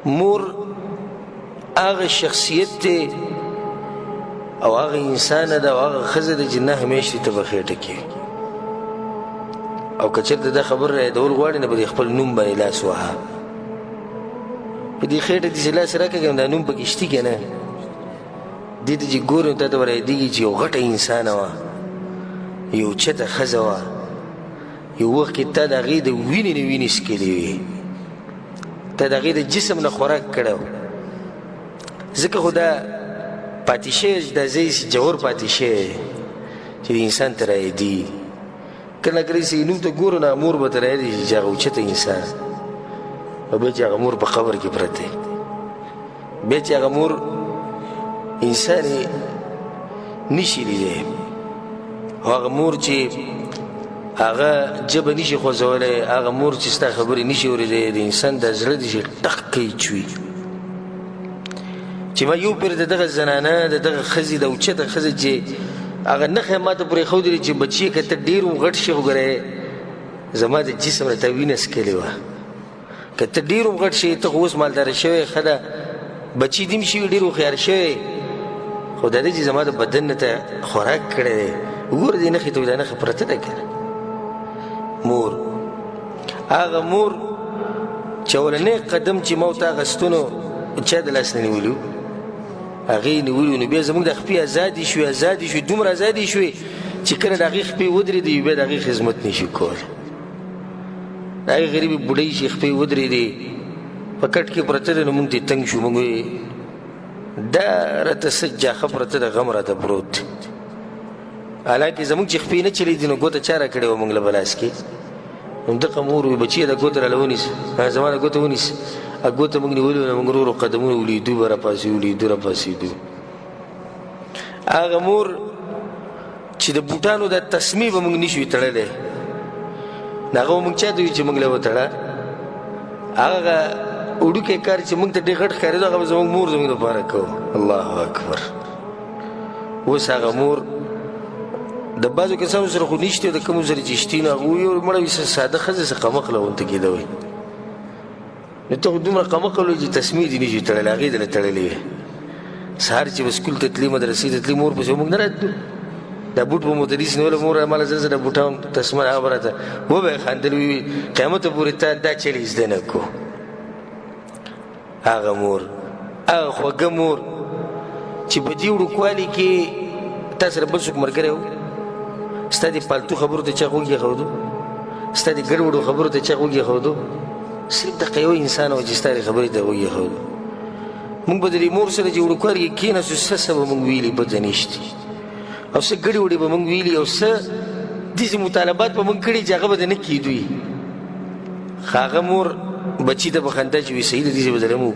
مور هغه شخصیت دی او هغه انسان ده او هغه ښځه ده چې نه همیشې ته به خېټه کوي او که چېرته دا خبر رایادول غواړي نه به د خپل نوم باندې لاس وهه په دې خېټه دې چې لاس راکړه دا نوم پکې شتي که نه دې ته چې ګورې نو تا ته به رایادېږي چې یو غټه انسانه وه یو چته ښځه وه یو وخت کې تا د هغې د وینې نه وینې څکلې وې تا د هغې د جسم نه خوراک کړی و ځکه خو دا پاتې شوی دا ځای جوهر پاتې شوی چې د انسان ته رایادېږي کله کله چې نوم ته ګورو نه مور به ته رایادېږي چې هغه اوچته انسان او بیا چې هغه مور په قبر کې پرته بیا چې هغه مور انسان یې نشي لیدی او هغه مور چې هغه ژبه نشي خوځولی هغه مور چې ستا خبرې نشي اورېدی د انسان دا زړه دی چې ټق کوي چوي چې ما یو پیر د دغه زنانه د دغه ښځې د اوچته ښځه چې هغه نښه ما ته پرېښودلې چې بچي که ته ډېر غټ شي خو ګوره زما د جسم نه تا وینه څکلې وه که ته ډېر غټ شي ته خو اوس مالداره شوی ښه ده بچي دې هم شوي ډېر هوښیار شوی خو دا دی چې زما د بدن نه ته خوراک کړی دی وګوره دې نښې ته دا نښه پرته ده که نه مور هغه مور چې اولنی قدم چې ما ورته اخیستو نو چا د لاس نه نیولي و هغې نیولي نو بیا زموږ د خپې ازادې شوې دومره ازادې شوې چې کله د هغې خپې ودرېدې بیا د هغې خدمت نه شي کولی د هغې غریبې بوډۍ چې خپې ودرېدې په کټ کې پرته ده نو مونږ ته تنګ شو مونږ وې دا راته څه جاښه پرته ده غم راته پروت دی حالانکې زموږ چې خپې نه چلېدي نو ګوته چا راکړې وه مونږ له بلاس کې همدغه مور وي بچیه دا ګوته راله ونیسه زما دا ګوته ونیسه ګوته مونږ نیولې وه نو مونږ ورو ورو قدمونه ولیدو به راپاسېدو هغه مور چې د بوټانو دا تسمې به مونږ نشوي تړلی نو هغه به مونږ چا ته وي چې مونږ له وتړه هغه وړوکی کار چې مونږ ته ډېر غټ ښکارېدو هغه به زموږ مور زموږ دپاره کوو الله اکبر اوس هغه مور د بعضو کسانو سره خو نشته د کومو سره چې شتي نو هغه وایي مړه وي ساده ښځه څه قمقله ورته کېده وایي نو ته خو دومره قمقل وایي چې تسمې دې نشي تړلی هغې دله تړلې وې سهار چې به سکول ته تلي مدرسې ته تلي مور پسې موږ نه راتلو دا بوټ به مو ته نیسي نوله مور ماله زر زره بوټان تسمه هغه به راته وبه یې خندل وي قیامته پورې تا دا چلې زده نه کو هغه مور هغه خوږه مور چې په دې وړوکوالي کې تا سره بل څوک ملګری و ستا د پالتو خبرو ته چا غوږ ایښودو ستا د ګډوډو خبرو ته چا غوږ ایښودو صرف دغه یو انسان و چې ستا د خبرې ته غوږ ایښودو مونږ به د دې مور سره چې وړوکوالي کې کېناستو څه به مونږ ویلي پته نشته او څه ګډې وډې به مونږ ویلي او څه داسې مطالبات به مونږ کړي چې هغه به د نه کېدوي هغه مور بچي ته به خندا چې وي صحیح ده داسې به درمو